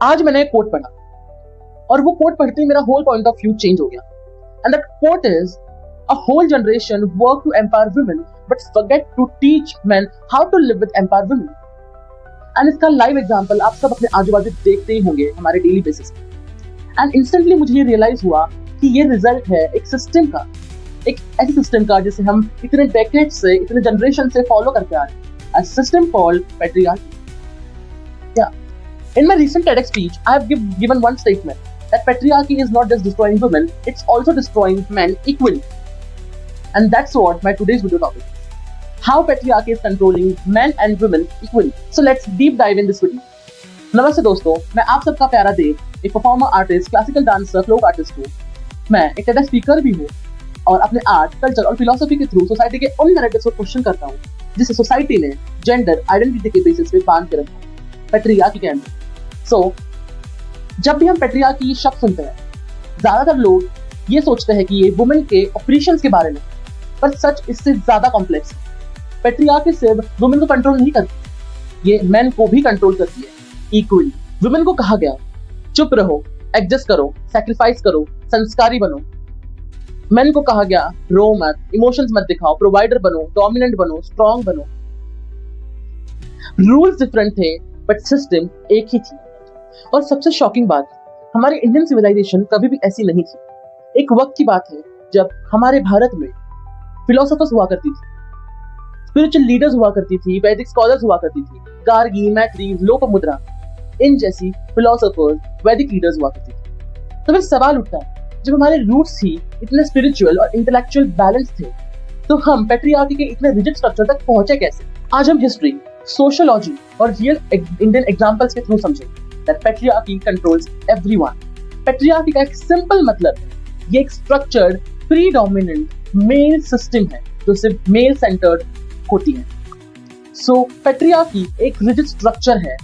आज मैंने एक कोट पढ़ा और वो कोट पढ़ते ही मेरा whole point of view change हो गया. And that quote is, a whole generation work to empower women but forget to teach men how to live with empowered women. And इसका लाइव एग्जांपल आप सब अपने आजू बाजू देखते ही होंगे हमारे डेली बेसिस पे. एंड इंस्टेंटली मुझे ये रियलाइज हुआ कि ये रिजल्ट है एक सिस्टम का, एक ऐसे सिस्टम का जिसे हम इतने डेकेड से, इतने जनरेशन से फॉलो करते आ रहे हैं. A system called patriarchy. Yeah. In my recent TEDx speech, I have given one statement that patriarchy is not just destroying women, it's also destroying men equally. And that's what my today's video topic is. How patriarchy is controlling men and women equally. So let's deep dive in this video. नमस्ते दोस्तों, मैं आप सबका प्यारा देव, एक performer artist, classical dancer, folk artist हूँ. मैं एक TEDx स्पीकर भी हूँ और अपने आर्ट, कल्चर और फिलोसफी के थ्रू सोसाइटी के उन नैरेटिव्स को क्वेश्चन करता हूँ जिसे सोसाइटी ने जेंडर आइडेंटिटी के बेसिस पे बांध के रखा है, पैट्रियार्की के अंदर. सो जब भी हम पैट्रियार्की शब्द सुनते हैं, ज्यादातर लोग ये सोचते हैं कि ये वुमेन के ऑपरेशंस के बारे में, पर सच इससे ज्यादा कॉम्प्लेक्स है. पैट्रियार्की सिर्फ वुमेन को कंट्रोल नहीं करती, ये मेन को भी कंट्रोल करती है इक्वली. वुमेन को कहा गया चुप रहो, एडजस्ट करो, सैक्रिफाइस करो, संस्कारी बनो. मेन को कहा गया रो मत, इमोशंस मत दिखाओ, प्रोवाइडर बनो, डोमिनेंट बनो, स्ट्रॉन्ग बनो. रूल्स डिफरेंट थे बट सिस्टम एक ही थी. और सबसे शॉकिंग बात, हमारी इंडियन सिविलाइजेशन कभी भी ऐसी नहीं थी. एक वक्त की बात है जब हमारे भारत में फिलोसोफर्स हुआ करती थी, स्पिरिचुअल लीडर्स हुआ करती थी, वैदिक स्कॉलर्स हुआ करती थी, गार्गी, मैत्री, लोपामुद्रा, इन जैसी फिलोसोफर्स, वैदिक लीडर्स हुआ करती थी. तो फिर सवाल उठता है, जब हमारे रूट्स ही इतने स्पिरिचुअल और इंटेलेक्चुअल बैलेंस थे, तो हम पैट्रियार्की के इतने रिजिड स्ट्रक्चर तक पहुंचे कैसे? आज हम हिस्ट्री, सोशियोलॉजी और रियल इंडियन एग्जांपल्स के थ्रू समझेंगे that patriarchy controls everyone. Patriarchy का एक सिंपल मतलब है, ये एक स्ट्रक्चर्ड प्रीडोमिनेंट मेल सिस्टम है जो सिर्फ मेल सेंटर्ड होती है. सो पैट्रियार्की एक रिजिड स्ट्रक्चर है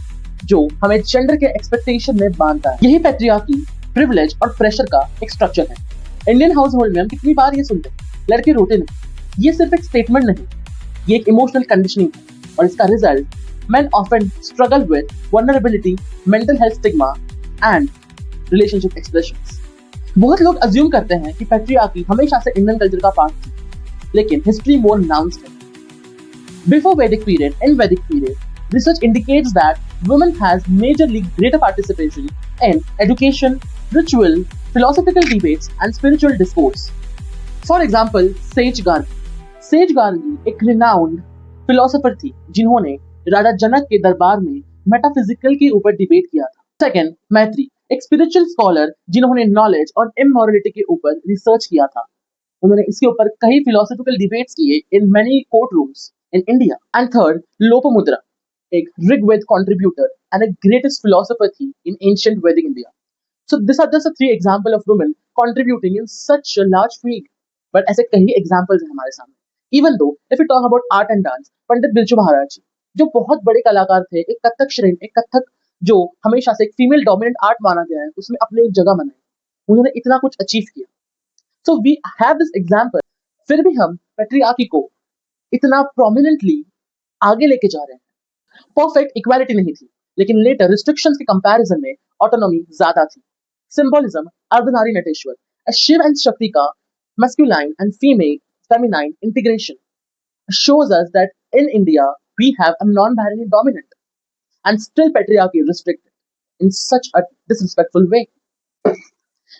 जो हमें जेंडर के एक्सपेक्टेशन में बांधता है. यही पैट्रियार्की प्रिविलेज और प्रेशर का एक स्ट्रक्चर है. इंडियन हाउस होल्ड में हम कितनी बार ये सुनते हैं, लड़के रोते नहीं. ये सिर्फ एक स्टेटमेंट नहीं, ये एक इमोशनल कंडीशनिंग है और इसका result men often struggle with vulnerability, mental health stigma and relationship expressions. बहुत लोग अज्यूम करते हैं कि पैट्रियार्की हमेशा से इंडियन कल्चर का पार्ट थी, लेकिन हिस्ट्री मोर नाउंस्ड है. Before Vedic period, in Vedic period, research indicates that women has majorly greater participation in education, ritual, philosophical debates and spiritual discourse. For example, Sage Gargi. Sage Gargi एक renowned philosopher थी जिन्होंने राजा जनक के दरबार में metaphysical के ऊपर debate किया था. सेकेंड, मैत्री, एक स्पिरिचुअल स्कॉलर जिन्होंने नॉलेज और इमोरलिटी के ऊपर रिसर्च किया था. उन्होंने इसके ऊपर कई फिलोसॉफिकल डिबेट्स किए in many court rooms in India. And third, Lopamudra, एक Rigveda contributor and a greatest philosopher थी in ancient Vedic India. So these are just the three examples of women contributing in such a large field. But ऐसे कई examples हैं हमारे सामने. Even though if we talk about art and dance, Pandit Birju Maharaj जी जो बहुत बड़े कलाकार थे, एक कथक श्रेणी, एक कथक जो हमेशा से एक फीमेल डोमिनेंट आर्ट माना गया है, उसमें अपने एक जगह बनाई. उन्होंने इतना कुछ अचीव किया. So we have this example. फिर भी हम पैट्रियार्की को इतना प्रोमिनेंटली आगे लेके जा रहे हैं. परफेक्ट इक्वालिटी नहीं थी, लेकिन लेटर रिस्ट्रिक्शंस के कंपैरिजन में ऑटोनॉमी ज्यादा थी. Symbolism, अर्धनारी नटेश्वर, शिव एंड शक्ति का masculine and feminine integration shows us that in India we have a non-binary dominant and still patriarchy restricted in such a disrespectful way.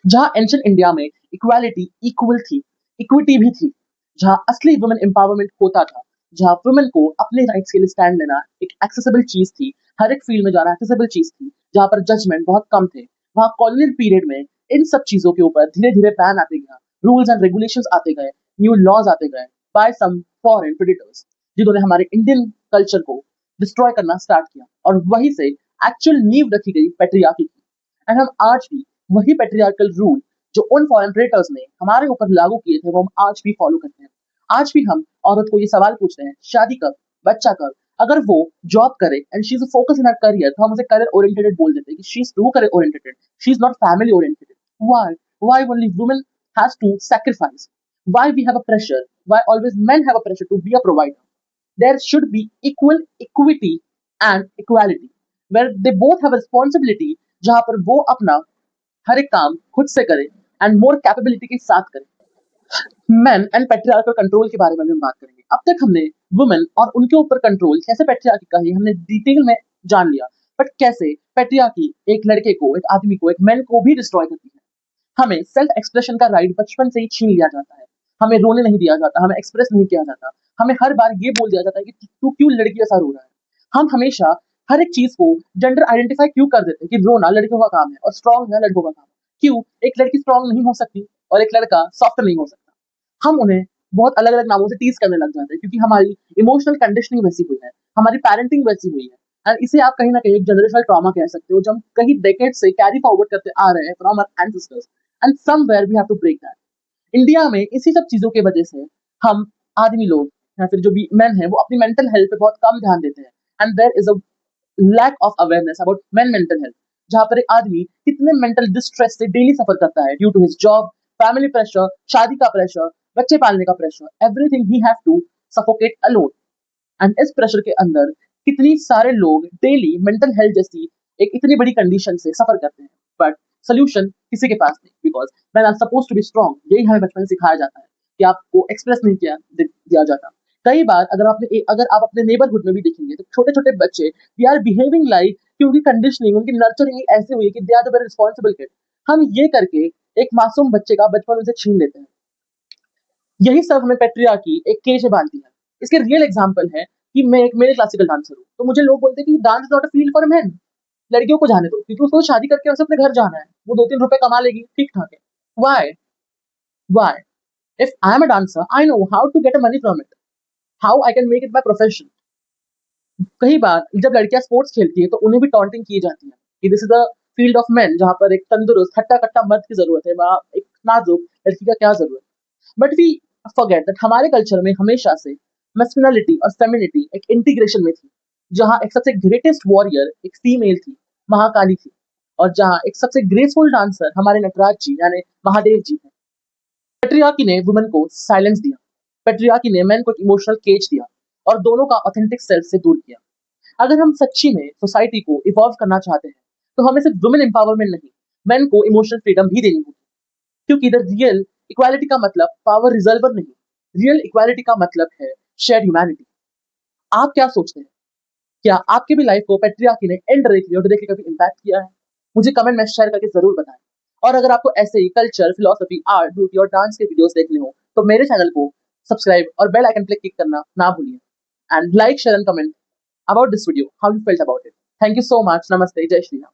जहाँ ancient India में equality equal थी, equity भी थी, जहाँ असली वुमेन एम्पावरमेंट होता था, जहाँ वुमेन को अपने राइट्स के लिए स्टैंड लेना एक एक्सेसिबल चीज थी, हर एक फील्ड में जाना एक्सेसिबल चीज थी, जहाँ पर जजमेंट बहुत कम थे, वहाँ कॉलोनियल पीरियड में इन सब चीजों के ऊपर धीरे धीरे बैन आते गया, रूल्स एंड रेगुलेशंस आते गए, न्यू लॉज आते गए बाय सम फॉरेन प्रेडेटर्स जिन्होंने हमारे इंडियन कल्चर को डिस्ट्रॉय करना स्टार्ट किया. और वहीं से एक्चुअल नींव रखी गई पैट्रियार्की की. एंड हम आज भी वही पैट्रियार्कल रूल जो उन फॉरेन प्रेडेटर्स ने हमारे ऊपर लागू किए थे, वो हम आज भी फॉलो करते हैं. आज भी हम औरत को ये सवाल पूछते हैं, शादी कब, बच्चा कब. अगर वो जॉब करे and she is focus in her career, तो हम उसे करियर ओरिएंटेड बोल देते हैं कि she is too career oriented, she is not family oriented. Why only women has to sacrifice? Why we have a pressure? Why always men have a pressure to be a provider? There should be equal equity and equality where they both have a responsibility जहाँ पर वो अपना हर एक काम खुद से करे and more capability के साथ करे। मेन एंड पेट्रियार्कल कंट्रोल के बारे में भी हम बात करेंगे। अब तक हमने वुमेन और उनके ऊपर कंट्रोल कैसे पेट्रियार्की का है हमने डिटेल में जान लिया, बट कैसे पेट्रियार्की एक लड़के को, एक आदमी को, एक मैन को भी डिस्ट्रॉय करती है। हमें सेल्फ एक्सप्रेशन का राइट बचपन से ही छीन लिया जाता है। हमें रोने नहीं दिया जाता, हमें एक्सप्रेस नहीं किया जाता, हमें हर बार ये बोल दिया जाता है कि तू क्यों लड़की जैसा रो रहा है। हम हमेशा हर एक चीज को जेंडर आइडेंटिफाई क्यों कर देते हैं कि रोना लड़कियों का काम है और स्ट्रांग होना लड़कों का काम है। क्यों एक लड़की स्ट्रांग नहीं हो सकती और एक लड़का सॉफ्ट नहीं हो सकता। हम उन्हें बहुत अलग अलग नामों से टीज करने लग जाते हैं क्योंकि हमारी इमोशनल कंडीशनिंग वैसी हुई है, हमारी पेरेंटिंग वैसी हुई है। एंड इसे आप कहीं ना कहीं एक जनरेशनल ट्रॉमा कह सकते हो, जो हम कहीं डेकेड से कैरी फॉरवर्ड करते आ रहे हैं from our ancestors, and somewhere we have to break that. India में इसी सब चीजों की वजह से हम आदमी लोग या फिर जो भी मेन है वो अपनी मेंटल हेल्थ पे बहुत कम ध्यान देते हैं, and there is a lack of awareness about men mental health. जहाँ पर एक आदमी कितने मेंटल डिस्ट्रेस से डेली सफर करता है due to his job, family pressure, शादी का प्रेशर, बच्चे पालने का pressure, everything he have to suffocate alone. And इस प्रेशर के अंदर कितनी सारे लोग डेली मेंटल हेल्थ जैसी एक इतनी बड़ी कंडीशन से सफर करते हैं, बट सोल्यूशन किसी के पास नहीं, because man are suppose to be strong. यही हमें बचपन से सिखाया जाता है कि आपको एक्सप्रेस नहीं दिया जाता। कई बार अगर आप अपने नेबरहुड में भी देखेंगे तो छोटे छोटे बच्चे दे आर बिहेविंग लाइक कि उनकी कंडीशनिंग, उनकी नर्चरिंग ऐसे हुई है कि they are the very responsible kid. हम ये करके एक मासूम बच्चे का बचपन उनसे छीन लेते हैं। यही सब हमें पेट्रियार्की एक केज में बांधती है। इसके रियल एग्जांपल है कि मैं एक मेरे क्लासिकल डांसर हूँ, तो मुझे लोग बोलते हैं कि dance is not a field for main. लड़कियों को जाने दो क्योंकि उसको शादी करके वैसे अपने घर जाना है, वो 2-3 रुपए कमा लेगी, ठीक ठाक है। Why? Why? If I am a dancer I know how to get a money from it, how I can make it my profession. कई बार जब लड़कियां स्पोर्ट्स खेलती है तो उन्हें भी टॉन्टिंग की जाती है कि this is the field of main, जहाँ पर एक तंदुरुस्त हट्टा कट्टा मर्द की जरूरत है, वहाँ एक नाजुक लड़की का क्या जरूरत है। बट वी फॉरगेट दैट हमारे कल्चर में हमेशा से मैस्कुलिनिटी और फेमिनिटी एक इंटीग्रेशन में थी, जहाँ एक सबसे ग्रेटेस्ट वॉरियर एक फीमेल थी, महाकाली थी, और जहाँ एक सबसे ग्रेसफुल डांसर हमारे नटराज जी यानी महादेव जी हैं। पेट्रियार्की ने वुमेन को साइलेंस दिया, पेट्रियार्की ने मैन को एक इमोशनल केज दिया और दोनों का ऑथेंटिक सेल्फ से दूर किया। अगर हम सच्ची में सोसाइटी को इवॉल्व करना चाहते हैं तो हमें सिर्फ वुमेन एम्पावरमेंट नहीं, मेन को इमोशनल फ्रीडम भी देनी होगी। क्योंकि द रियल इक्वालिटी का मतलब पावर रिजर्वर नहीं, रियल इक्वालिटी का मतलब है शेयर्ड ह्यूमैनिटी। आप क्या सोचते हैं? क्या आपके भी लाइफ को पेट्रियार्की ने इनडायरेक्टली और डायरेक्टली कभी इम्पैक्ट किया है? मुझे कमेंट में शेयर करके जरूर बताएं। और अगर आपको ऐसे ही कल्चर, फिलोसफी, आर्ट, ब्यूटी और डांस के वीडियोस देखने हो तो मेरे चैनल को सब्सक्राइब और बेल आइकन क्लिक करना ना भूलिए, and like, share and comment about this video, how you felt about it. Thank you so much. Namaste. Jai Shri Ram.